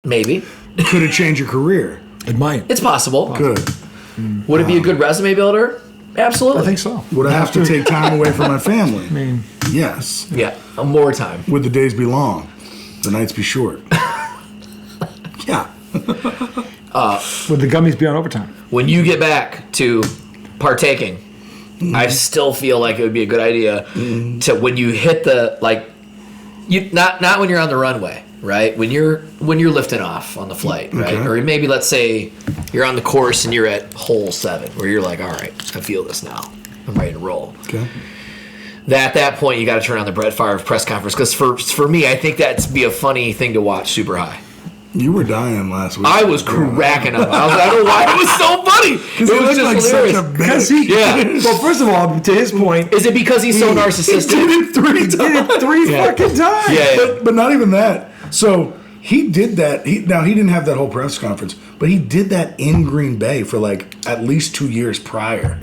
Maybe. Could it change your career? It might. It's possible. Could. Would it be a good resume builder? Absolutely. I think so. Would I have to take time away from my family? I mean, yes. Yeah, more time. Would the days be long? The nights be short? Yeah. would the gummies be on overtime? When you get back to partaking, I still feel like it would be a good idea to when you hit the not when you're on the runway, right? When you're lifting off on the flight, right? Okay. Or maybe let's say you're on the course and you're at hole 7, where you're like, all right, I feel this now. I'm ready to roll. Okay. At that point, you got to turn on the Brett Favre press conference because for me, I think that'd be a funny thing to watch super high. You were dying last week. I was cracking up. I don't know why it was so funny. It was just hilarious. Because he Well, first of all, to his point, Is it because he's so narcissistic? did it 3 times. he did it 3 fucking times. Yeah. But not even that. So he did that. He didn't have that whole press conference, but he did that in Green Bay for like at least 2 years prior.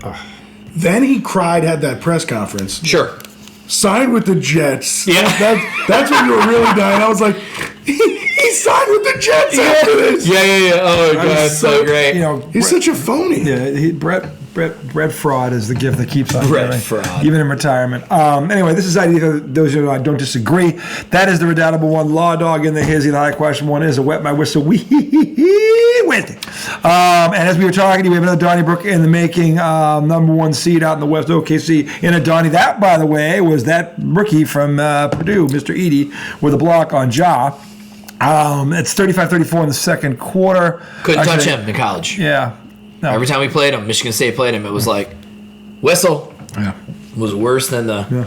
Then he cried, had that press conference. Sure. Signed with the Jets. Yeah. That's when you were really dying. I was like, he signed with the Jets after this. Yeah. Oh, God, that's so great. You know, He's such a phony. Yeah, Brett fraud is the gift that keeps on Brett giving, fraud. even in retirement. Anyway, this is idea. Those who don't disagree. That is the redoubtable one. Law dog in the hizzy. The high question one is a wet my whistle. Went. And as we were talking, we have another Donnybrook in the making. Number 1 seed out in the West, OKC in a Donnie. That, by the way, was that rookie from Purdue, Mr. Edie, with a block on Ja. It's 35-34 in the second quarter. Couldn't touch him in college. Yeah. No. Every time we played him, Michigan State played him, it was like, whistle. Yeah. It was worse than the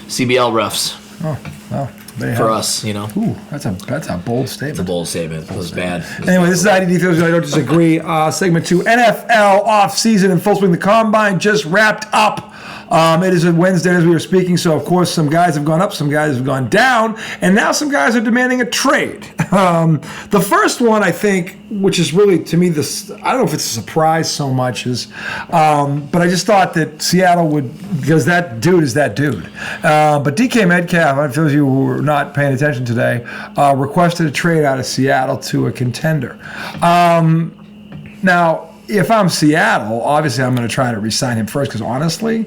CBL refs Oh, well, there you for have it. us, you know. Ooh, that's a bold It's a statement. bold statement. It was bad. Anyway, this is IDD Theories. I don't disagree. Segment 2, NFL off-season in full swing. The Combine just wrapped up. It is a Wednesday as we were speaking, so of course some guys have gone up, some guys have gone down, and now some guys are demanding a trade. The first one, I think, which is really, to me, this, I don't know if it's a surprise so much as, but I just thought that Seattle would, because that dude is that dude. But DK Metcalf, for those of you who are not paying attention today, requested a trade out of Seattle to a contender. Now, if I'm Seattle, obviously I'm going to try to re-sign him first because honestly,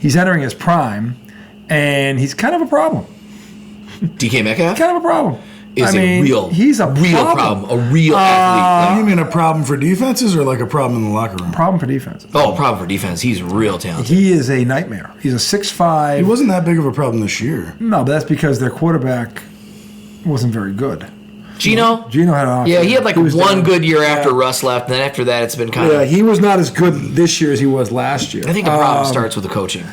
he's entering his prime, and he's kind of a problem. DK Metcalf Kind of a problem. is he's a real problem. A real athlete. You mean a problem for defenses or like a problem in the locker room? Problem for defense. Oh, a problem for defense. He's real talented. He is a nightmare. He's a 6'5". He wasn't that big of a problem this year. No, but that's because their quarterback wasn't very good. Gino had an Yeah, he had like was one down. good year after Russ left, and then after that, it's been kind Yeah, of. he was not as good this year as he was last year. I think the problem starts with the coaching.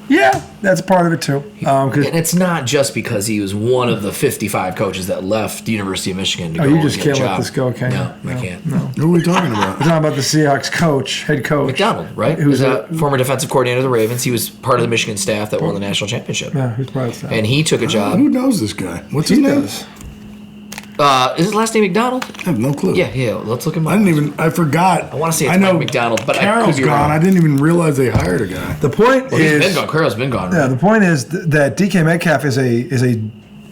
Yeah, that's part of it too. And it's not just because he was one of the 55 coaches that left the University of Michigan to go you and just get a can't let job. this go, can you? No, I can't. No. Who are we talking about? We're talking about the Seahawks head coach. McDonald, right? Who's Who's a former defensive coordinator of the Ravens. He was part of the Michigan staff that won the national championship. Yeah, who's part of that? And he took a job. Who knows this guy? What's his He name? does. Is his last name McDonald? I have no clue. Yeah. Let's look him up. I forgot. I wanna say it's I know Mike McDonald, but I could Carroll's be gone. wrong. I didn't even realize they hired a guy. The point Well, he's is, been gone. Carroll's been gone. yeah, Right? the point is that DK Metcalf is a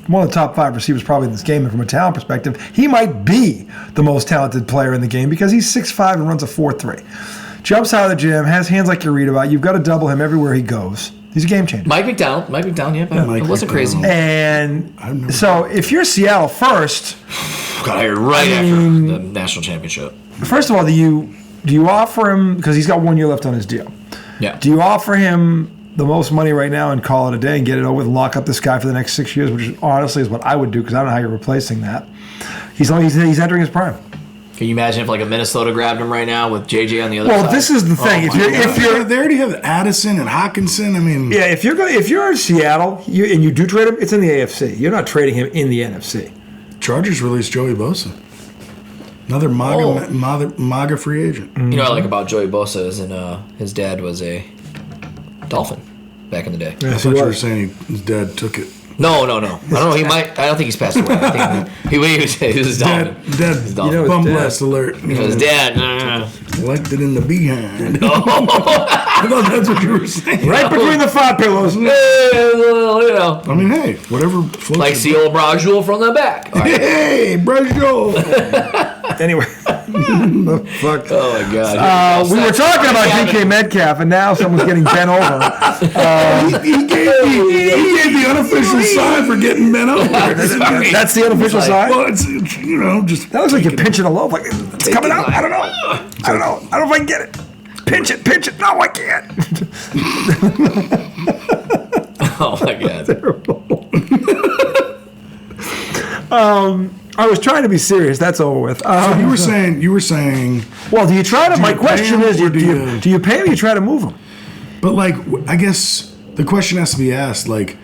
one of the top 5 receivers probably in this game, and from a talent perspective, he might be the most talented player in the game because he's 6'5" and runs a 4.3. Jumps out of the gym, has hands like you read about. You've got to double him everywhere he goes. He's a game changer. Mike McDonald, yeah, but Mike it wasn't McDonald. crazy. And so if you're Seattle first, Got hired right after the national championship. first of all, do you offer him, because he's got 1 year left on his deal, Yeah. do you offer him the most money right now and call it a day and get it over with and lock up this guy for the next 6 years, which honestly is what I would do because I don't know how you're replacing that. He's entering his prime. Can you imagine if like a Minnesota grabbed him right now with JJ on the other side? Well, this is the thing. If you're They already have Addison and Hawkinson. I mean, yeah, if you're in Seattle and you do trade him, it's in the AFC. You're not trading him in the NFC. Chargers released Joey Bosa. Another MAGA free agent. You know what I like about Joey Bosa is his dad was a Dolphin back in the day. I Yes, thought he you were was. saying his dad took it. No. I don't know. He might. I don't think he's passed away. I think he was his Dolphin. Dad, His Dolphin. You know, bum his dad- blast alert. His dad. Elected in the behind. I thought that's what you were saying. Right between the five pillows. You know, I mean, hey, whatever floats. like the old Brajul from the back. All right. Hey, Brajul. Anyway. The fuck. Oh my God. We were talking about DK Metcalf, and now someone's getting bent over. He gave the unofficial sign for getting bent over. That's the unofficial sign? Well, it's just. That looks like you're pinching a loaf. Like, it's coming out. I don't know. I don't know if I can get it. Pinch it. No, I can't. Oh my God. I was trying to be serious. That's over with. So you were saying. Well, do you try to? My pay question him is, or do you pay him or you try to move him? But like, I guess the question has to be asked. Like,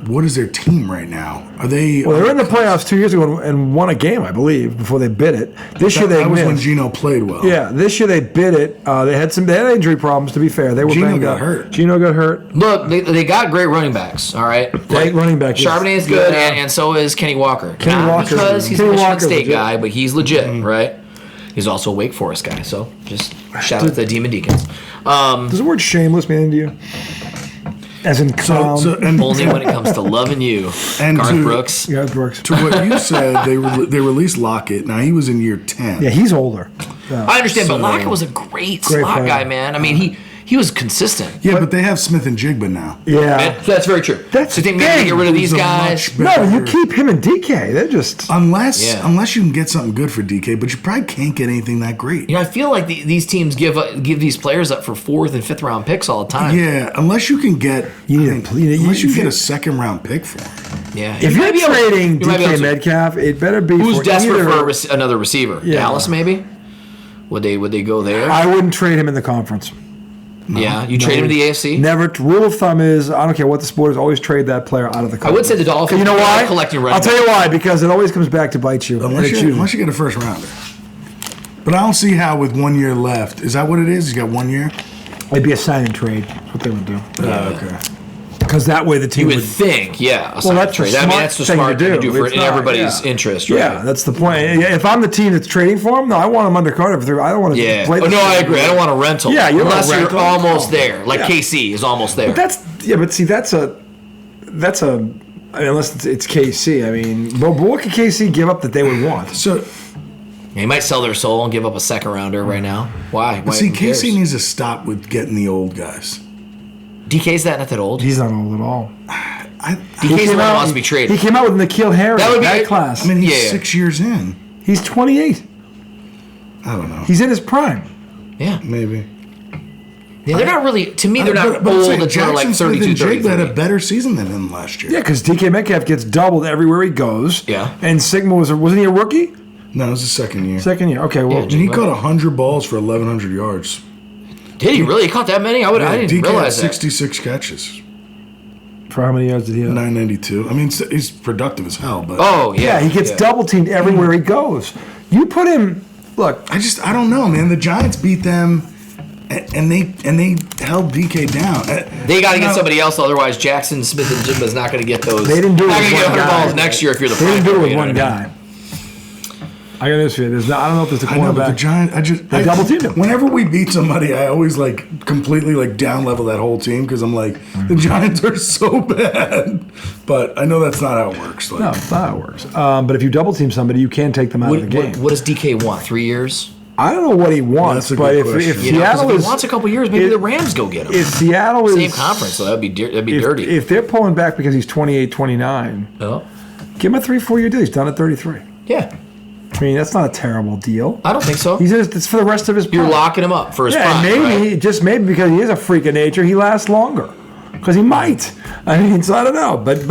what is their team right now? Are they? Well, they were in the playoffs 2 years ago and won a game, I believe, before they bid it. This year they that was when missed. Geno played well. Yeah, this year they bid it. They had injury problems. To be fair, they were Geno banged got up. hurt. Geno got hurt. Look, they got great running backs. All right, Great running back. yes. Charbonnet is good, Yeah. and so is Kenny Walker. Kenny Not Walker's- because he's Kenny a Michigan Walker's State legit. guy, but he's legit, right? He's also a Wake Forest guy. So just shout out to the Demon Deacons. Does the word shameless mean to you? As in clown? and Only when it comes to loving you, And Garth to- Brooks. yeah, it works. to what you said, they released Lockett. Now he was in year 10. Yeah, he's older. Yeah. I understand, but So- Lockett was a great Great slot player. guy, man. I mean, he was consistent. Yeah, but they have Smith and Jigba now. Yeah. And that's very true. That's so you think the maybe thing. get rid of these Who's a guys? much No, better- you keep him and DK. They're just. Unless you can get something good for DK, but you probably can't get anything that great. You know, I feel like these teams give these players up for 4th and 5th round picks all the time. Yeah, unless you can get unless you get a second round pick for him. Yeah. If You might you're be able- trading you might be able DK to. Metcalf, it better be Who's for desperate either, for another receiver? Yeah. Dallas, maybe. Would they go there? I wouldn't trade him in the conference. Yeah, you trade him to the AFC. Never. Rule of thumb is, I don't care what the sport is, always trade that player out of the I conference. would say the Dolphins. You know are why? collecting running I'll tell you backs. why. Because it always comes back to bite you. And it's you. Unless you get a first rounder. But I don't see how with 1 year left. Is that what it is? You got 1 year? It'd be a sign and trade. That's what they would do. Okay. Because that way the team You would think, yeah. Well, that's trade. the I mean, smart that's the thing smart to thing to do. do for It's in not- everybody's yeah. interest, right? Yeah, that's the point. Yeah, if I'm the team that's trading for him, no, I want him under Carter for 3. I don't want to Yeah. play. Oh, no, I agree. I don't want a rental. Yeah, you don't unless want a you're rental. almost there. Like Yeah. KC is almost there. But see, that's a. I mean, unless it's KC. I mean, but what could KC give up that they would want? So, They might sell their soul and give up a second rounder right now. Why? see, Who cares? KC needs to stop with getting the old guys. DK's not that old. He's not old at all. DK's the one who wants to be traded. He came out with N'Keal Harry. That would be- that class. I mean, he's Yeah. 6 years in. He's 28. I don't know. He's in his prime. Yeah. Maybe. Yeah, they're not really. To me, they're not But I'm old saying until they're like Jackson Smith 32, and Jigba had a 33. better season than him last year. Yeah, because DK Metcalf gets doubled everywhere he goes. Yeah. And Sigma wasn't he a rookie? No, it was his second year. Second year. Okay, well, Yeah, And he caught 100 balls for 1,100 yards. Did he really? He caught that many? I didn't DK had realize that. 66 catches, for how many yards did he have? 992. I mean, he's productive as hell, but Oh, Yeah, yeah. he gets yeah. double teamed everywhere he goes. You put him. Look, I don't know, man. The Giants beat them, and they held DK down. They got to get Now- somebody else, otherwise Jackson Smith and Jigba's not going to get those. They didn't do it Not with going to get one 100 guy. balls next year if you're the they didn't do it prime, with you know one what I mean? guy. I got this for you. I don't know if there's a I know, but the cornerback. Giants. They double teamed him. Whenever we beat somebody, I always like completely like down level that whole team because I'm like the Giants are so bad. But I know that's not how it works. Like, No, that's not how it works. But if you double team somebody, you can take them out of the game. What does DK want? 3 years? I don't know what he wants, That's a but good if question. if You know, 'cause Seattle if is he wants a couple years, maybe if- the Rams go get him. if Seattle is Same conference, so that'd be dirty. If they're pulling back because he's 28, 29, Oh. give him a 3-4 year deal. He's done at 33. Yeah, I mean, that's not a terrible deal. I don't think so. It's for the rest of his You're prime. locking him up for his Yeah, prime, and maybe right? just maybe because he is a freak of nature, he lasts longer. Because he might. I mean, so I don't know, but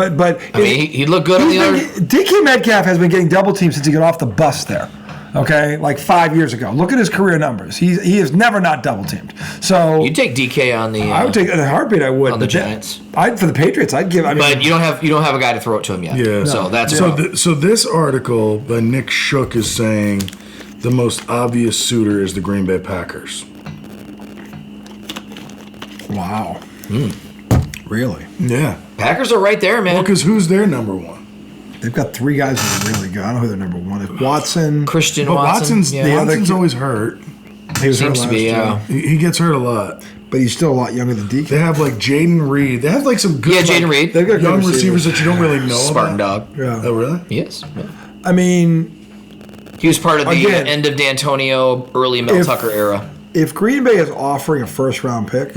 I mean, he'd look good on the other. DK Metcalf has been getting double teamed since he got off the bus there. Okay, like 5 years ago. Look at his career numbers. He is never not double teamed. So You'd take DK on the. I would take in a heartbeat. I would on the but then- Giants. For the Patriots, I'd give. I mean, But you don't have a guy to throw it to him yet. Yeah. So that's So this article by Nick Shook is saying the most obvious suitor is the Green Bay Packers. wow. Really? Yeah. Packers are right there, man. Well, because who's their number one? They've got three guys who are really good. I don't know who their number one is. Watson. Christian But Watson. Watson's yeah. other Watson's kid- always hurt. He was hurt Seems to last be, year. yeah. He gets hurt a lot. but he's still a lot younger than DK. They have like Jaden Reed. They have like some good Jaden Reed. They've got good young receivers that you don't really know Spartan about. dog. Yeah. Oh, really? Yes. Yeah. I mean, He was part of the Again, end of D'Antonio, early Mel Tucker era. if Green Bay is offering a first-round pick,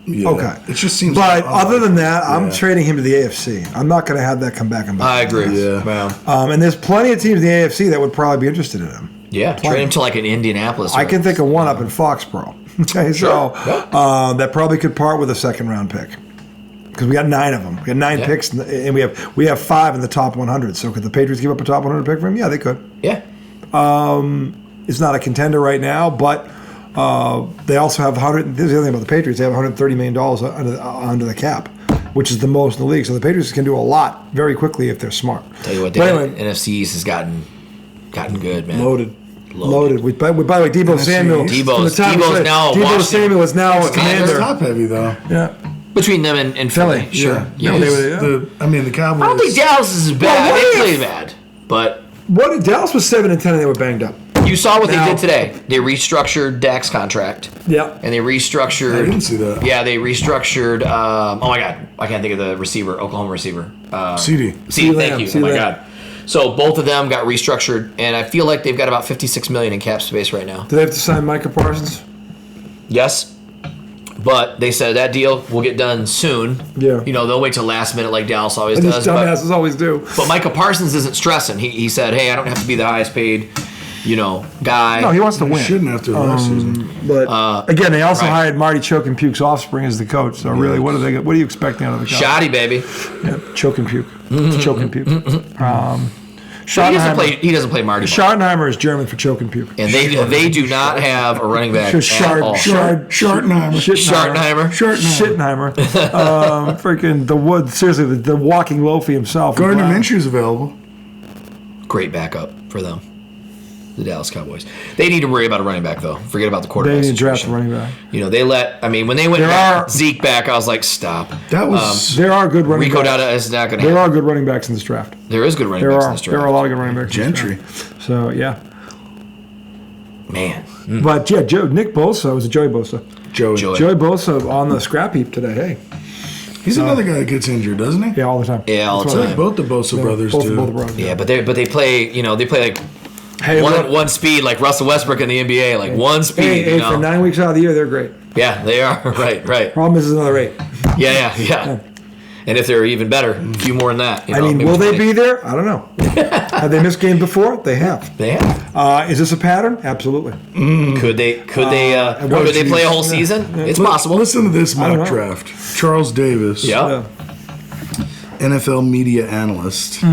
Yeah. okay. It just seems. but like, other than that, I'm Yeah. trading him to the AFC. I'm not going to have that come back and I back. agree. Yeah. Wow. And there's plenty of teams in the AFC that would probably be interested in him. Yeah. Trade him to like an Indianapolis. I can think of one up in Foxborough. Okay, so that probably could part with a second-round pick. Because we got 9 of them. We got 9 picks, and we have 5 in the top 100. So could the Patriots give up a top 100 pick for him? Yeah, they could. Yeah. It's not a contender right now, but they also have 100. This is the other thing about the Patriots. They have $130 million under the cap, which is the most in the league. So the Patriots can do a lot very quickly if they're smart. Tell you what, the But anyway, NFC East has gotten good, man. Loaded. By the way, Deebo Samuel. Debo's now Deebo Washington. Samuel is now a They're commander. top heavy though. Yeah. Between them and Philly. Sure. Yeah. Yeah. The Cowboys. I don't think Dallas is bad. Well, what They if- play bad. But What Dallas was 7-10 and they were banged up. you saw what Now- they did today. They restructured Dak's contract. Yeah. And they restructured. I didn't see that. Yeah, they restructured. Oh my God, I can't think of the receiver, Oklahoma receiver. CD. CD, thank Lamb, you. CeeDee Oh my Lamb. God. So both of them got restructured, and I feel like they've got about $56 million in cap space right now. Do they have to sign Micah Parsons? Yes, but they said that deal will get done soon. Yeah. You know, they'll wait till last minute like Dallas always And these does. But, dumbasses always do. but Micah Parsons isn't stressing. He said, "Hey, I don't have to be the highest paid, guy." No, he wants to win. Shouldn't after last season. But again, they also right. hired Marty Choke and Puke's offspring as the coach. So really, what are you expecting out of the coach? Shoddy, baby. Yeah, Choke and Puke. It's Choke and Puke. He doesn't play Marty. Schottenheimer is German for Choke and Puke. And they do not have a running back at all. Schottenheimer. Schottenheimer. Freaking the wood. Seriously, the walking loafy himself. Gardner Wow. Minshew's available. Great backup for them. The Dallas Cowboys. They need to worry about a running back, though. Forget about the quarterback They need to draft a situation. running back. When they went Zeke back, I was like, stop. That was There are good running Rico backs. Dowdle is not going to There happen. are good running backs in this draft. There is good running There backs in are. this There are a draft. lot of good running backs. in this Gentry. draft. So yeah, Man. but yeah, Nick Bosa was a Joey Bosa. Joey. Joey Bosa on the scrap heap today. Hey, He's another guy that gets injured, doesn't he? yeah, all the time. Yeah, all the That's why- time. Both the Bosa brothers both, do. both brothers. Yeah, but they play, they play like Hey, look, one speed, like Russell Westbrook in the NBA, like one speed. hey, for 9 weeks out of the year, they're great. Yeah, they are. Right. Problem is another 8. Yeah. And if they're even better, a few more than that. I mean, maybe will they 20. be there? I don't know. Have they missed games before? They have. They have. Is this a pattern? Absolutely. Could they play a whole season? It's Well, possible. Listen to this don't know. mock draft. Charles Davis, Yeah. NFL media analyst.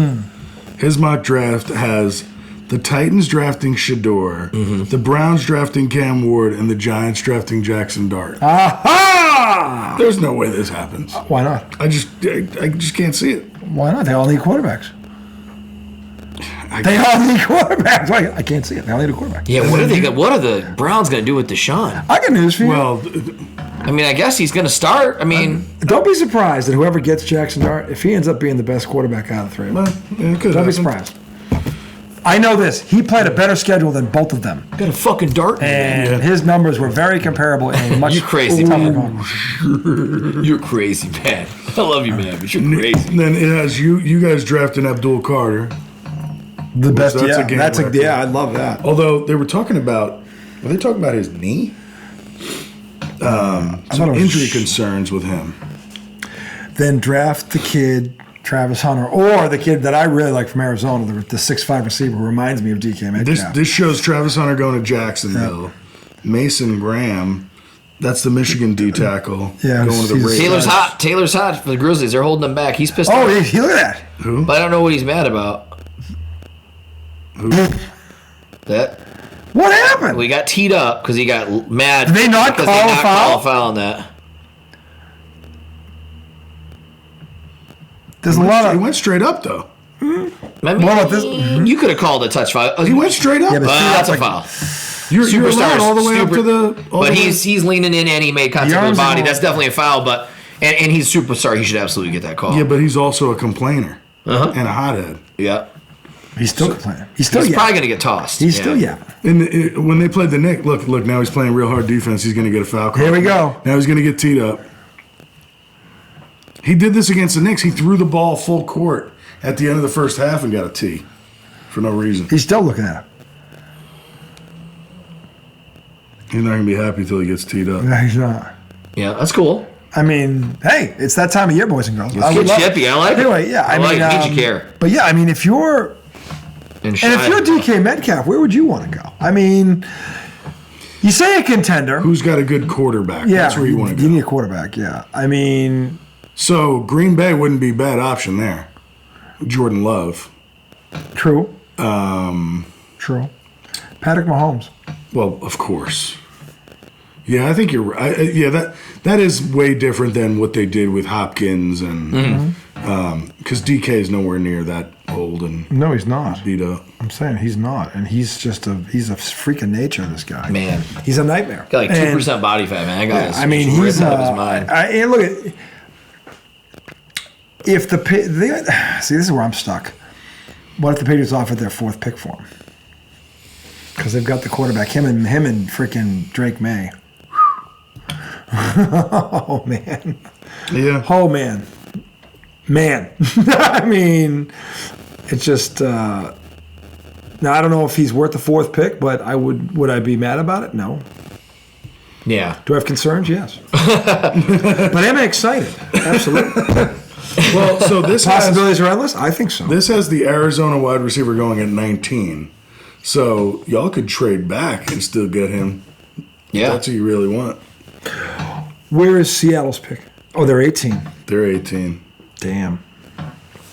His mock draft has the Titans drafting Shador, the Browns drafting Cam Ward, and the Giants drafting Jackson Dart. Aha! There's no way this happens. Why not? I just can't see it. Why not? They all need quarterbacks. They all need quarterbacks. I can't see it. They all need a quarterback. Yeah, what are the Browns going to do with Deshaun? I got news for you. Well, I mean, I guess he's going to start. I mean, Don't be surprised that whoever gets Jackson Dart, if he ends up being the best quarterback out of the three of them, it could don't be happen. surprised. I know this. He played a better schedule than both of them. got a fucking dart. And his numbers were very comparable in a much You crazy, tougher man. conference. You're crazy, man. I love you, man, but you're crazy. Then it has you guys drafting Abdul Carter. The best, that's a yeah. game That's record. yeah, I love that. Although they were talking about, were they talking about his knee? Some thought it was- injury concerns with him. Then draft the kid, Travis Hunter, or the kid that I really like from Arizona, the 6'5" receiver who reminds me of DK Metcalf. This shows Travis Hunter going to Jacksonville. Mason Graham, that's the Michigan D tackle, Yeah, going to the he's- Raiders. Taylor's hot for the Grizzlies. They're holding him back. He's pissed Oh, off. yeah, look at that. But I don't know what he's mad about. That What happened? we got teed up because he got mad. Did they not because call a foul? Call a foul on that. There's a lot He of. went straight up though. I mean, What about this? You could have called a touch foul. He went straight up. Yeah, but That's a like- foul. You're allowed all the way super- up to the. all But the way- he's leaning in and he made contact with arms the body. are- That's definitely a foul. But and he's a superstar. He should absolutely get that call. yeah, but he's also a complainer Uh-huh. and a hothead. Yeah. He's still playing. He's probably going to get tossed. He's still And when they played the Knicks, look, now he's playing real hard defense. He's going to get a foul call. Here we go. Now he's going to get teed up. He did this against the Knicks. He threw the ball full court at the end of the first half and got a tee for no reason. He's still looking at him. He's not going to be happy until he gets teed up. No, he's not. Yeah, that's cool. I mean, hey, it's that time of year, boys and girls. It's good chippy. I like it. Anyway, yeah, I like it. You care. But yeah, I mean, if you're DK Metcalf, where would you want to go? I mean, you say a contender. Who's got a good quarterback? Yeah, that's where you want to go. You need a quarterback. Yeah, I mean, so Green Bay wouldn't be a bad option there. Jordan Love. True. True. Patrick Mahomes. Well, of course. Yeah, I think you're right. Yeah, that is way different than what they did with Hopkins and because DK is nowhere near that old and no, he's not beat up. I'm saying he's not, and he's a freak of nature. This guy, man, he's a nightmare. Got like 2% body fat, man. I mean, he's out of his mind. And look at if see, this is where I'm stuck. What if the Patriots offered their 4th pick for him? Because they've got the quarterback, him and freaking Drake May. Oh man. Yeah. Oh man. I mean, it's just. Now I don't know if he's worth the 4th pick, but I would I be mad about it? No. Yeah. Do I have concerns? Yes. But am I excited? Absolutely. Well, so this possibilities are endless. I think so. This has the Arizona wide receiver going at 19. So y'all could trade back and still get him. Yeah. That's what you really want. Where is Seattle's pick? Oh, they're 18. They're 18. Damn.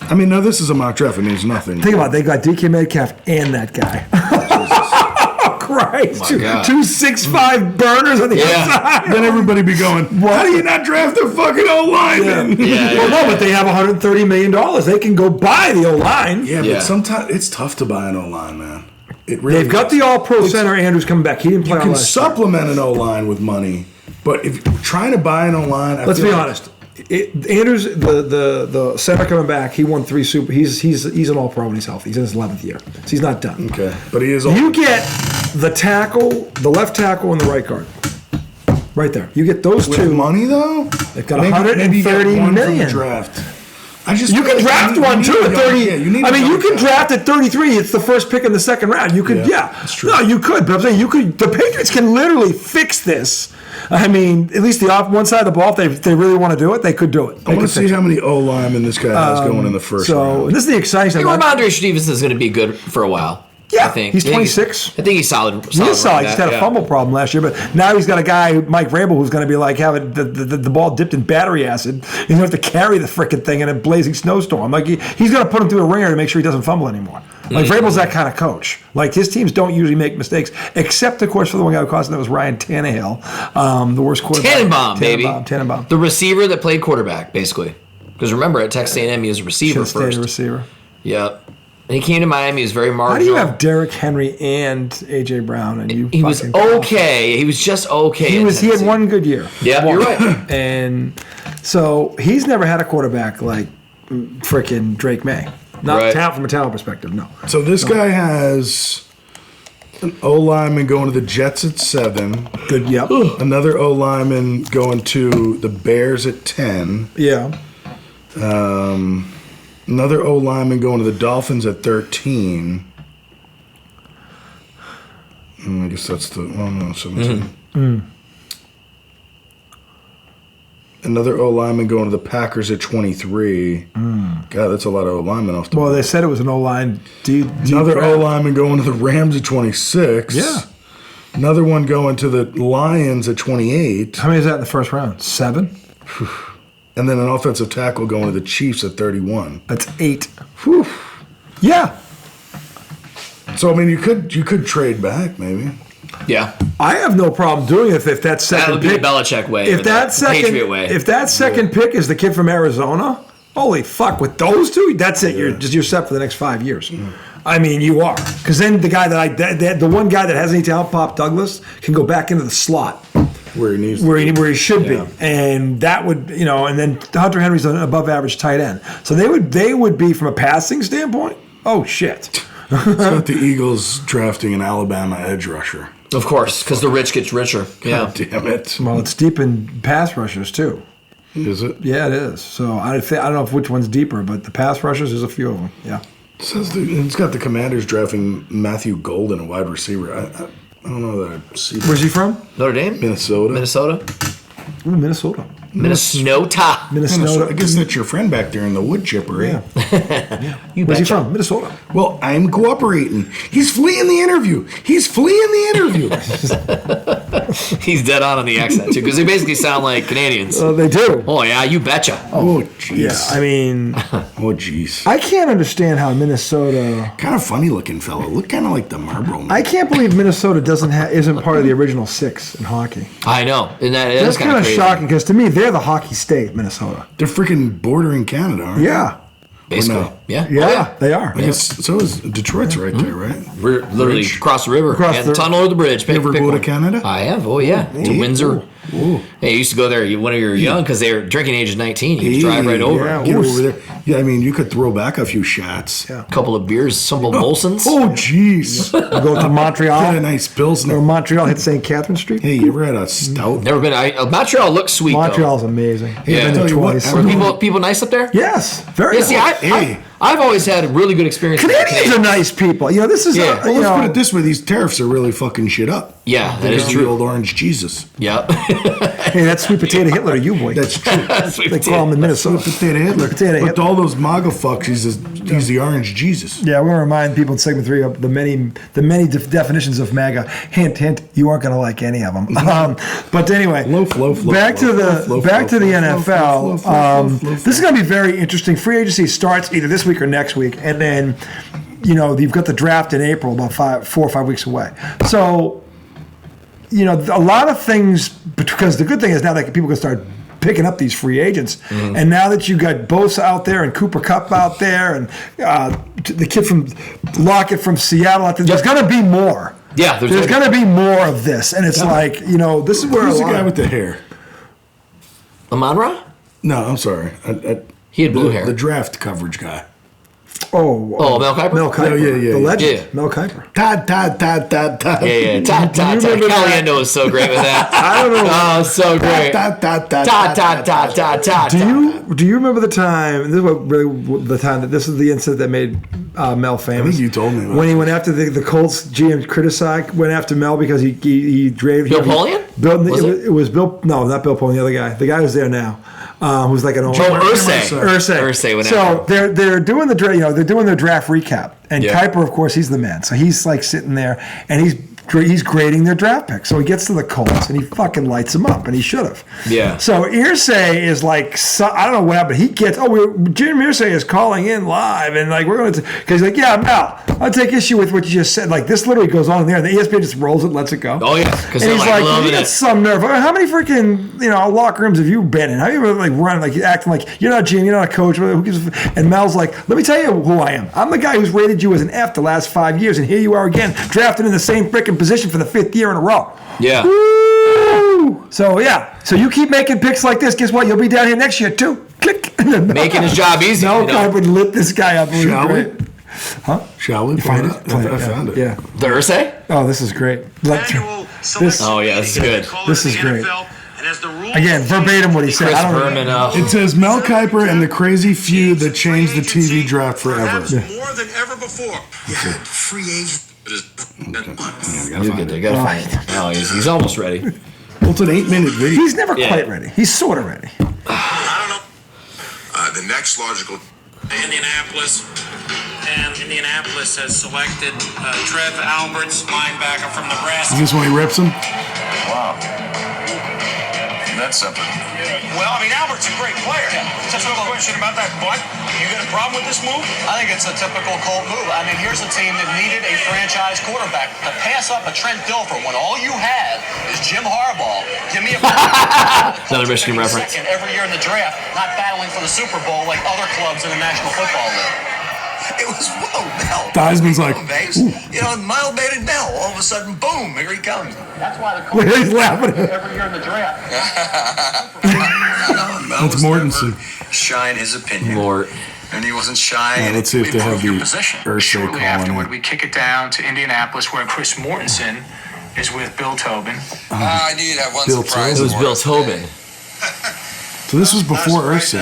I mean, now this is a mock draft. It means nothing. Think about it. They got DK Metcalf and that guy. Oh, Christ. Oh, my God. 2 6'5" burners on the outside. Then everybody be going, why do you not draft a fucking O-lineman? Yeah. Well, no, but they have $130 million. They can go buy the O-line. Yeah, but sometimes it's tough to buy an O-line, man. It really They've got is. the All-Pro center Andrews coming back. He didn't play You all can last year. supplement an O-line with money, but if you're trying to buy an O-line, Let's be honest. Andrews, the center coming back, he won 3 Super. He's an All-Pro when he's healthy. He's in his 11th year, so he's not done. Okay, but he is. You get the tackle, the left tackle, and the right guard. Right there. You get those with two. money though. They've got maybe you get $130 one from million. the draft. You can draft one too at 30. Yeah, you can draft at 33. It's the first pick in the second round. You could, that's true. No, you could. But I'm saying the Patriots can literally fix this. I mean, at least the one side of the ball, if they really want to do it, they could do it. I want to see how many O-linemen this guy has going in the first round. This is the exciting thing. Ramondre Stevenson is going to be good for a while. Yeah, I think he's 26. I think he's solid. He is solid. He's had a fumble problem last year, but now he's got a guy, Mike Vrabel, who's going to be like having the ball dipped in battery acid. He's going to have to carry the frickin' thing in a blazing snowstorm. Like he's going to put him through a ringer to make sure he doesn't fumble anymore. Like Vrabel's that kind of coach. Like his teams don't usually make mistakes, except of course for the one guy who cost him, that was Ryan Tannehill, the worst quarterback. Tannenbaum. The receiver that played quarterback, basically. Because remember, at Texas A&M, he was a receiver first. A receiver. Yep. And he came to Miami. He was very marginal. How do you have Derrick Henry and A.J. Brown? And he was okay. He was just okay. He had one good year. Yeah, you're right. And so he's never had a quarterback like frickin' Drake May. Not talent from a talent perspective, no. So this guy has an O-lineman going to the Jets at 7. Good, yep. Another O-lineman going to the Bears at 10. Yeah. Another O-lineman going to the Dolphins at 13. I guess that's 17. Another O-lineman going to the Packers at 23. God, that's a lot of O-linemen off the board. Well, they said it was an O-line. Another O-lineman going to the Rams at 26. Yeah. Another one going to the Lions at 28. How many is that in the first round? 7? And then an offensive tackle going to the Chiefs at 31. That's 8. Whew. Yeah. So I mean, you could trade back maybe. Yeah. I have no problem doing it if that second That would be pick. the Belichick way. If that second, Patriot way. if that second pick is the kid from Arizona, holy fuck! With those two, that's it. You're set for the next 5 years. I mean, you are, because then the guy the one guy that has any talent, Pop Douglas, can go back into the slot Where he needs where he should be, and that would and then Hunter Henry's an above average tight end, so they would be from a passing standpoint. Oh shit! It's got the Eagles drafting an Alabama edge rusher. Of course, because the rich gets richer. Yeah. God damn it. Well, it's deep in pass rushers too. Is it? Yeah, it is. So I don't know which one's deeper, but the pass rushers, there's a few of them. Yeah. It says it's got the Commanders drafting Matthew Golden, a wide receiver. I don't know that I see that. Where's he from? Notre Dame? Minnesota. Minnesota? Ooh, Minnesota. Minnesota. Minnesota. I guess that's your friend back there in the wood chipper, eh? Yeah. You Where's he betcha. from? Minnesota. Well, I'm cooperating. He's fleeing the interview. He's fleeing the interview. He's dead on the accent, too, because they basically sound like Canadians. They do. Oh, yeah, you betcha. Oh, jeez. Yeah, I mean, Oh, jeez. I can't understand how Minnesota. Kind of funny looking fellow. Look kind of like the Marlboro Man. I can't believe Minnesota isn't part of the original six in hockey. I know. And that That's is kind of crazy. shocking because to me they're the hockey state, Minnesota. They're freaking bordering Canada, aren't Yeah, Basically. no? Yeah. yeah, Oh, yeah. they are. they? I guess so is Detroit's right there, right? We're literally Bridge. across the river. Across and the- the tunnel or the bridge. Pick, You ever pick go to one. Canada? I have. Oh, yeah. To Windsor. Ooh. Hey, you used to go there when you were young because they were drinking age is 19. You could drive right over. yeah. Get Ooh. over there. Yeah, I mean, you could throw back a few shots. Yeah. A couple of beers, some of Molson's. Oh, jeez. You go to Montreal. Get a nice Or Pilsner. Montreal hit St. Catherine Street. Hey, you ever had a stout? Never been. Montreal looks sweet, Montreal's amazing. Hey, Yeah. I Been tell there you what, twice. though. People nice up there? Yes, very. Yeah, see, nice. Hey. I've always had a really good experience. with Canadians are nice people. You know, this is Yeah. Well, you let's put know, it this way: these tariffs are really fucking shit up. Yeah, that Look is at the true. old orange Jesus. Yeah. hey, that's sweet potato Hitler to you, boy. That's true. Sweet they call him in Minnesota. Potato Hitler. Potato But Hitler. all those MAGA fucks, he's the orange Jesus. Yeah, we're gonna remind people in segment 3 of the many definitions of MAGA. Hint, hint. You aren't gonna like any of them. But anyway, back to the NFL. This is gonna be very interesting. Free agency starts either this week or next week, and then you've got the draft in April, about 4 or 5 weeks away. So a lot of things, because the good thing is now that people can start picking up these free agents. And now that you got Bosa out there and Cooper Kupp out there and the kid from Lockett from Seattle out there, there's going to be more. Yeah, there's going to be more of this. And it's like, this is where Who's a the lot guy of- with the hair? Amon-Ra? No, I'm sorry. He had blue hair. The draft coverage guy. Oh, Mel Kiper? Mel Kiper. Yeah. The legend. Yeah. Mel Kiper. Todd. Yeah. Caliendo was so great with that. I don't know. Oh, so great. Do you remember the time? This is this is the incident that made Mel famous. I think you told me about when he went after the Colts GM went after Mel because he drave Bill Polian? It was Bill. No, not Bill Polian. The other guy. The guy who's there now. Who's like an old Irsay went So they're doing the they're doing their draft recap, and Yeah. Kiper, of course, he's the man. So he's like sitting there, and he's grading their draft picks. So he gets to the Colts, and he fucking lights them up, and he should have. Yeah. So Irsay is like, I don't know what happened. He gets, Jim Irsay is calling in live, and like we're going to, because he's like, yeah, Mel, I'll take issue with what you just said. Like this literally goes on there, and the ESPN just rolls it, lets it go. Oh, yeah. Because And they're he's like like, you loving got it. some nerve. How many freaking locker rooms have you been in? How you ever like run like acting like you're not a GM, you're not a coach? Who gives a and Mel's like, let me tell you who I am. I'm the guy who's rated you as an F the last 5 years, and here you are again, drafted in the same freaking position for the 5th year in a row. Yeah. Woo! So you keep making picks like this. Guess what? You'll be down here next year too. Click. Making his job easy. Mel Kiper lit this guy up. It was Shall we? great. Huh? Shall we Find find it. it? I found it. Yeah. The Irsay? Oh, this is great. Oh, yeah, this is good. This is great. Again, verbatim what he said. Chris I don't Berman. It says Mel Kiper and the crazy feud that changed the TV draft forever. More than ever before. Yeah, free agent. You'll get there. You gotta find it. Oh, he's almost ready. Well, it's an 8-minute video. He's never Yeah. quite ready. He's sort of ready. I don't know. The next logical. Indianapolis, and Indianapolis has selected Trev Alberts, linebacker from Nebraska. Is this when he rips him? Wow. That's something. Well, I mean, Albert's a great player. Just no question about that. But you got a problem with this move? I think it's a typical Colt move. I mean, here's a team that needed a franchise quarterback. To pass up a Trent Dilfer when all you have is Jim Harbaugh. Give me a Another Michigan reference. second every year in the draft, not battling for the Super Bowl like other clubs in the National Football League. It was, whoa, Mel. Theismann's like, mild-mannered Mel. All of a sudden, boom, here he comes. That's why the Colts He's laughing. every year in the draft. Mel That's was Mortensen. never shine his opinion. Mort. and he wasn't shy. Yeah, and let's see if they have your the position. Ursay Shortly calling afterward, it. we kick it down to Indianapolis, where Chris Mortensen is with Bill Tobin. I knew you'd have one Bill surprise. It was for Bill us Tobin. So this was before Ursay.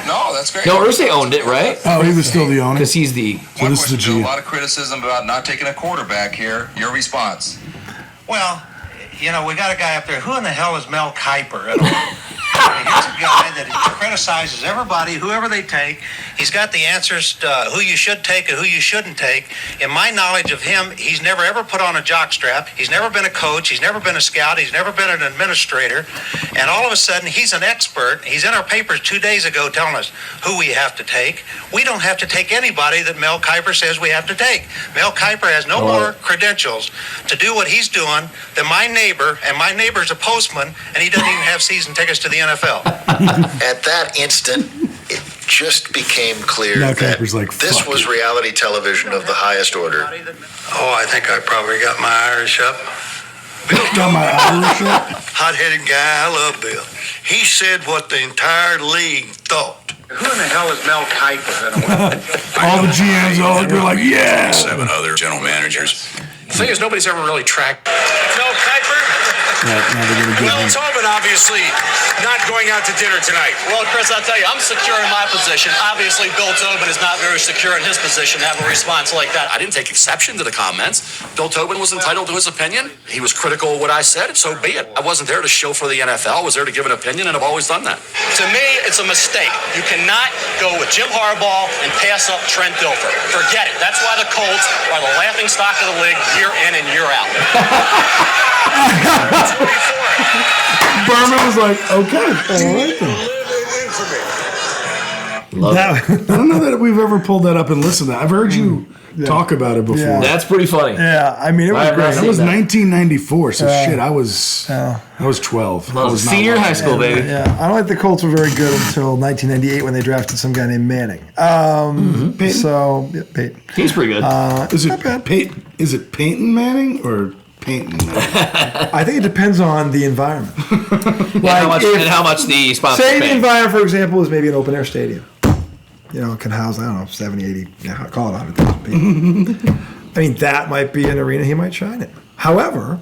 No, that's great. No, Ursay owned it, right? Oh, he was still the owner. Because he's the. So One this is the question, Bill, G. a lot of criticism about not taking a quarterback here. Your response? Well, you know, we got a guy up there. Who in the hell is Mel Kiper at all? Here's a guy that criticizes everybody, whoever they take. He's got the answers to who you should take and who you shouldn't take. In my knowledge of him, he's never ever put on a jockstrap. He's never been a coach. He's never been a scout. He's never been an administrator. And all of a sudden, he's an expert. He's in our papers 2 days ago telling us who we have to take. We don't have to take anybody that Mel Kiper says we have to take. Mel Kiper has no more credentials to do what he's doing than my neighbor, and my neighbor's a postman, and he doesn't even have season tickets to the NFL. At that instant, it just became clear Now that Kiper's like, this "Fuck was it." reality television of the highest order. Oh, I think I probably got my Irish up. Got my Irish up. Hot-headed guy, I love Bill. He said what the entire league thought. Who in the hell is Mel Kiper? All the GMs all were like, yeah. 7 other general managers. The thing is, nobody's ever really tracked Mel Kiper. Now they're gonna give Bill him. Tobin, obviously, not going out to dinner tonight. Well, Chris, I'll tell you, I'm secure in my position. Obviously, Bill Tobin is not very secure in his position to have a response like that. I didn't take exception to the comments. Bill Tobin was entitled to his opinion. He was critical of what I said, and so be it. I wasn't there to show for the NFL. I was there to give an opinion, and I've always done that. To me, it's a mistake. You cannot go with Jim Harbaugh and pass up Trent Dilfer. Forget it. That's why the Colts are the laughing stock of the league year in and year out. Berman was like, okay, all right then. I don't know that we've ever pulled that up and listened to that. I've heard you talk about it before. Yeah. That's pretty funny. Yeah, I mean, it was I've great. not That seen was that. 1994, so shit, I was 12. I was not Senior watching high school, that. baby. Yeah, I don't think the Colts were very good until 1998 when they drafted some guy named Manning. Peyton? So, yeah, Peyton. He's pretty good. Is it Peyton Manning or Peyton Manning? I think it depends on the environment. and how much the sponsor Say the pay. environment, for example, is maybe an open air stadium. You know, it can house, I don't know, 70, 80, call it 100,000 people. I mean, that might be an arena he might shine in. However,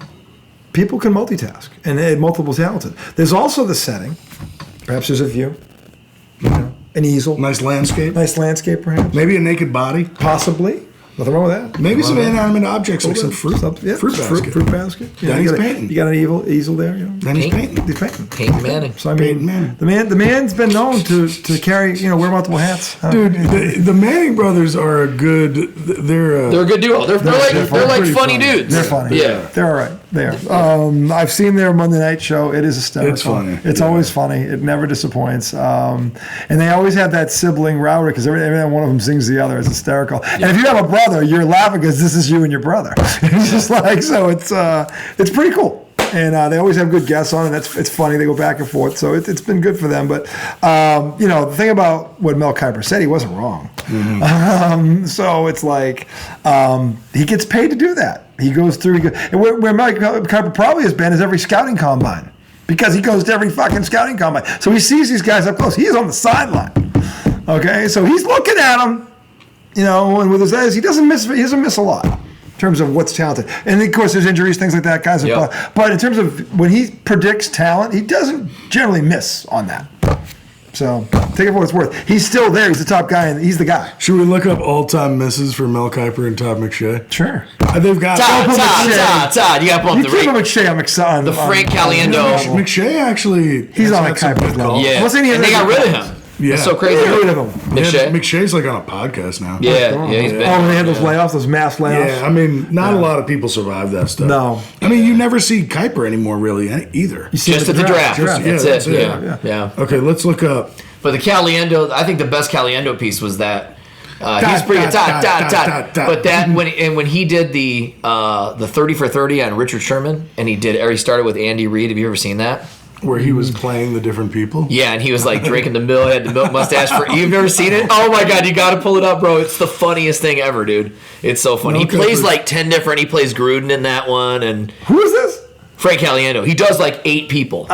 people can multitask and they're multiple talented. There's also the setting. Perhaps there's a view, you know, an easel, Nice landscape. nice landscape, perhaps. Maybe a naked body. Possibly. Nothing wrong with that. Maybe some Nothing wrong with inanimate objects like some fruit. that. Yeah, Fruit basket. Fruit basket. Yeah, Then you he's got painting. You got an easel there, you know. Then he's painting. He's painting. Peyton Manning. So I mean, Peyton Manning. the man's been known to carry, you know, wear multiple hats. Dude, the Manning brothers are a good. They're They're a good duo. They're like pretty funny funny. dudes. They're funny. Yeah. They're all right. They are. I've seen their Monday night show. It is hysterical. It's funny. It's Yeah. always funny. It never disappoints. And they always have that sibling rivalry because every time one of them sings the other. It's hysterical. And if you have a brother, you're laughing because this is you and your brother. It's just like, so it's pretty cool. And they always have good guests on, and it's funny. They go back and forth, so it's been good for them. But you know, the thing about what Mel Kiper said, he wasn't wrong. So it's like he gets paid to do that. He goes through. And where Mel Kiper probably has been is every scouting combine, because he goes to every fucking scouting combine. So he sees these guys up close. He is on the sideline. Okay, so he's looking at them, you know, and with his eyes, he doesn't miss a lot in terms of what's talented. And of course, there's injuries, things like that, guys. Yep. But in terms of when he predicts talent, he doesn't generally miss on that. So take it for what it's worth. He's still there. He's the top guy, and he's the guy. Should we look up all-time misses for Mel Kiper and Todd McShay? Sure. They've got Todd. You got to pull up You the keep him rate. McShay. I'm excited. The Frank Caliendo. McShay actually. He's has on had a some Kiper good level. calls. Yeah. What's any of And they that? got rid of him. Yeah. It's so crazy. Get rid of him. McShay. McShay's like on a podcast now. Yeah, he's been. Oh, when they had those layoffs, those mass layoffs. Yeah, I mean, not a lot of people survive that stuff. No. I mean, you never see Kiper anymore, really, either. You see Just him at the draft. Just- yeah, That's that's it. it. Yeah. Okay, let's look up. But the Caliendo, I think the best Caliendo piece was that he's Dot, pretty good. dot, dot, Dot. dot, dot. But that when he did the 30 for 30 on Richard Sherman, and he started with Andy Reid. Have you ever seen that? Where he was playing the different people. Yeah, and he was like drinking the milk, had the milk mustache. You've never seen it? Oh my god, you got to pull it up, bro. It's the funniest thing ever, dude. It's so funny. Okay, he plays but- like 10 different. He plays Gruden in that one, and Who is this? Frank Caliendo. He does like 8 people.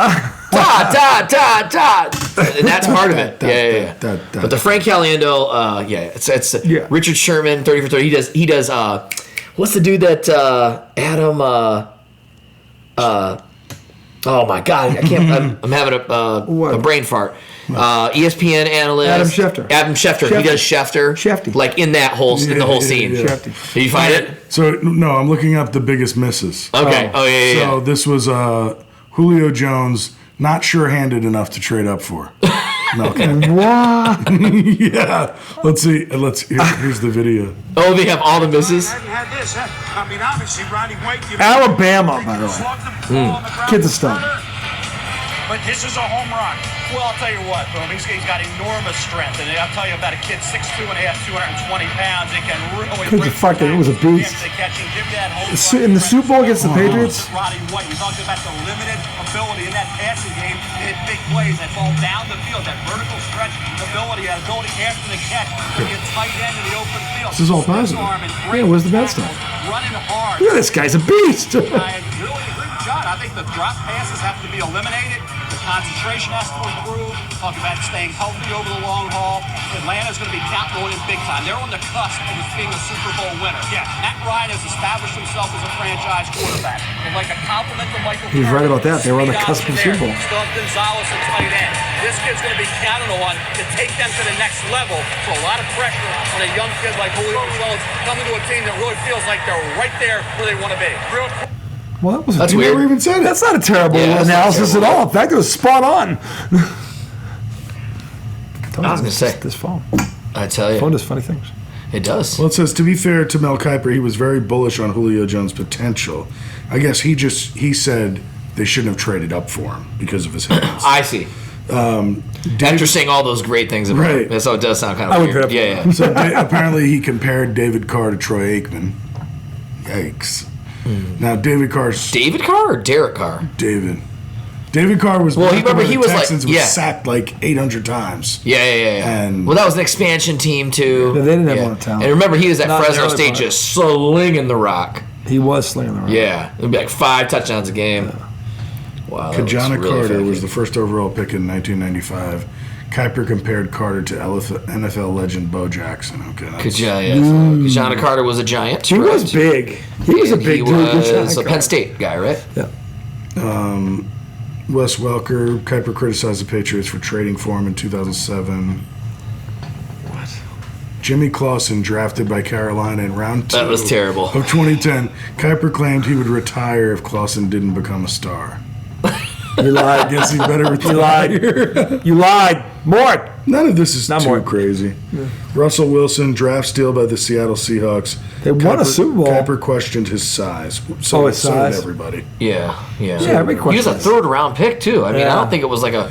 And that's part of it. Yeah. But the Frank Caliendo, it's Richard Sherman, 30 for 30. He does. What's the dude that Adam? Oh my God, I can't. I'm having a brain fart. ESPN analyst Adam Schefter. He does Schefter. Like in that whole in the whole scene. Did you find it? So no, I'm looking up the biggest misses. Okay. So this was Julio Jones, not sure-handed enough to trade up for. No, okay. What? Yeah. Let's see. Here's the video. Oh, they have all the misses. I mean, obviously, Roddy White. Alabama, by the way. Kid's a stud. But this is a home run. Well, I'll tell you what, Boom, he's got enormous strength. And I'll tell you about a kid 6'2 and a half, 220 pounds. It can really it was a beast. In the Super Bowl against the Patriots. Roddy White, we talked about the limited ability in that passing game to hit big plays that fall down the field, that vertical stretch ability, that ability after the catch to get tight end in the open field. This is all positive. Yeah, where's the bad stuff? Running hard. Look at this guy's a beast. I really agree with John. I think the drop passes have to be eliminated. The concentration has to improve. Talk about staying healthy over the long haul. Atlanta's going to be counting on him big time. They're on the cusp of being a Super Bowl winner. Yeah. Matt Ryan has established himself as a franchise quarterback. And like a compliment to Michael He's right about that. They were on the cusp of the Super Bowl. Still have Gonzalez at tight end. This kid's going to be counted on to take them to the next level. So a lot of pressure on a young kid like Julio Jones coming to a team that really feels like they're right there where they want to be. Well, that's weird. Never even said it. That's not a terrible analysis at all. In fact, it was spot on. I was going to say. This phone. I tell you. Phone does funny things. It does. Well, it says, to be fair to Mel Kiper, he was very bullish on Julio Jones' potential. I guess he said they shouldn't have traded up for him because of his hands. I see. After saying all those great things about him. So it does sound kind of weird. Yeah. So apparently he compared David Carr to Troy Aikman. Yikes. Now, David Carr or Derek Carr? David Carr was he was Texans was sacked like 800 times. Yeah. And that was an expansion team too. Yeah, they didn't have a lot of talent. And remember, he was at Fresno State just slinging the rock. He was slinging the rock. Yeah, it'd be like 5 touchdowns a game. Yeah. Wow. Kajana Carter was the first overall pick in 1995. Kuiper compared Carter to NFL legend Bo Jackson. Okay, Kajana Carter was a giant. He was big. He was a big dude. He was a Penn State guy, right? Yeah. Wes Welker. Kuiper criticized the Patriots for trading for him in 2007. What? Jimmy Clausen, drafted by Carolina in round 2 that was terrible. Of 2010. Kuiper claimed he would retire if Clausen didn't become a star. You lied. Guess he better retire. You lied. More. None of this is too crazy. Yeah. Russell Wilson, draft steal by the Seattle Seahawks. They won a Super Bowl. Kuiper questioned his size. So his size? Did everybody. Yeah. He was a third-round pick, too. I mean, I don't think it was like a...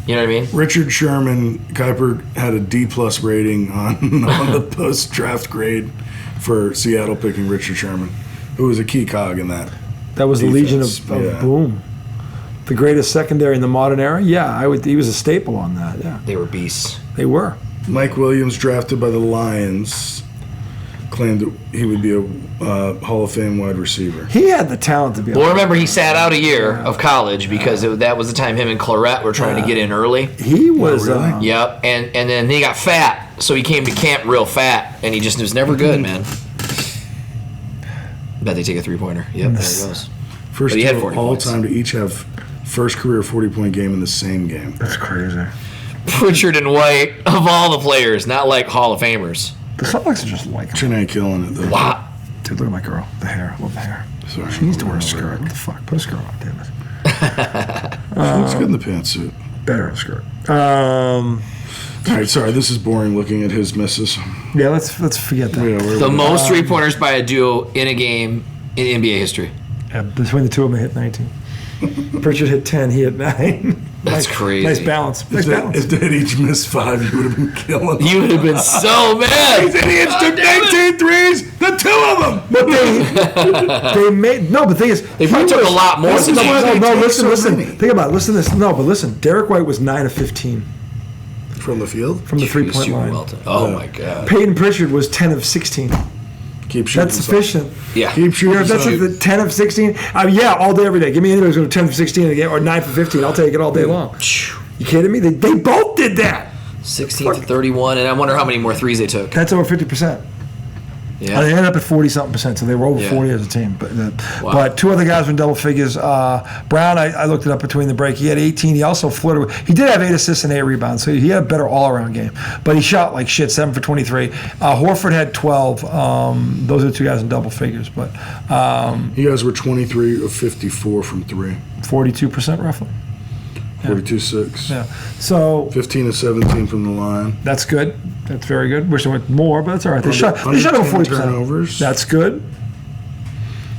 You know what I mean? Richard Sherman, Kuiper had a D+ rating on the post-draft grade for Seattle picking Richard Sherman, who was a key cog in that. That was the Legion of Boom. The greatest secondary in the modern era? Yeah, he was a staple on that, yeah. They were beasts. They were. Mike Williams, drafted by the Lions, claimed that he would be a Hall of Fame wide receiver. He had the talent to be Well, remember, he sat out a year of college because that was the time him and Clarett were trying to get in early. He was... Yep, and then he got fat, so he came to camp real fat, and he just was never good, man. Bet they take a three-pointer. Yep, there it goes. First team of all time to each have first career 40-point game in the same game. That's crazy. Pritchard and White, of all the players, not like Hall of Famers. The Salt Lakes are just like him. Chinay killing it, though. Wow. Dude, look at my girl. The hair. I love the hair. Sorry. She needs to wear a skirt. What the fuck? Put a skirt on, damn it. She looks good in the pantsuit. Better in a skirt. All right, sorry, this is boring looking at his misses. Yeah, let's forget that. Yeah, the most three-pointers by a duo in a game in NBA history. Yeah, between the two of them, hit 19. Pritchard hit 10, he hit 9. That's crazy. Nice balance. If they had each missed 5, you would have been killing them. You would have been so mad. These idiots took 19 threes, the two of them. But they made... No, but the thing is... They probably took a lot more than that. No, listen. Think about it. Listen to this. No, but listen. Derek White was 9 of 15. From the field? From the three-point line. Oh, my God. Peyton Pritchard was 10 of 16. Keep shooting. That's sufficient. Yeah. Keep shooting. If that's like the 10 of 16, yeah, all day, every day. Give me anybody who's going to 10 of 16 in a game or 9 for 15. I'll take it all day long. You kidding me? They both did that. 16 to 31, and I wonder how many more threes they took. That's over 50%. Yeah. They ended up at 40-something%, so they were over 40 as a team. But two other guys were in double figures. Brown, I looked it up between the break. He had 18. He also flirted with. He did have 8 assists and 8 rebounds, so he had a better all-around game. But he shot like shit, 7 for 23. Horford had 12. Those are the two guys in double figures. But you guys were 23 of 54 from 3. 42% roughly. 42-6. Yeah. So 15 of 17 from the line. that's good. That's very good. Wish they went more, but that's all right. They shot over 10 40%. turnovers. That's good.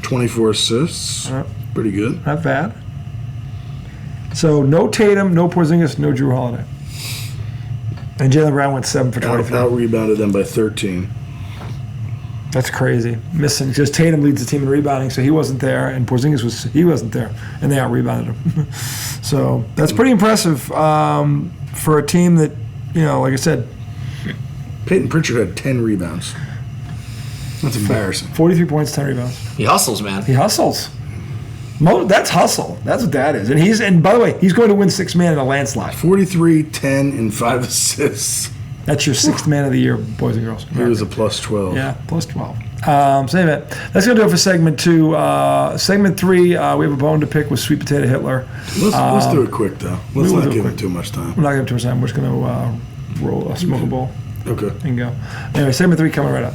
24 assists. Pretty good. Not bad. So no Tatum, no Porzingis, no Drew Holiday. And Jaylen Brown went 7 for 23. Out rebounded them by 13. That's crazy. Missing because Tatum leads the team in rebounding, so he wasn't there, and Porzingis wasn't there, and they out rebounded him. So that's pretty impressive for a team that, like I said, Peyton Pritchard had 10 rebounds. That's embarrassing. 43 points, 10 rebounds. He hustles, man. He hustles. That's hustle. That's what that is. And by the way, he's going to win sixth man in a landslide. 43, 10, and 5 assists. That's your sixth man of the year, boys and girls. He was a plus 12. Yeah, plus 12. Save it. That's going to do it for segment 2. Segment 3, we have a bone to pick with Sweet Potato Hitler. Let's do it quick, though. Let's not give him too much time. We're not going to have too much time. We're just going to smoke a bowl. Okay. And go. Anyway, segment 3 coming right up.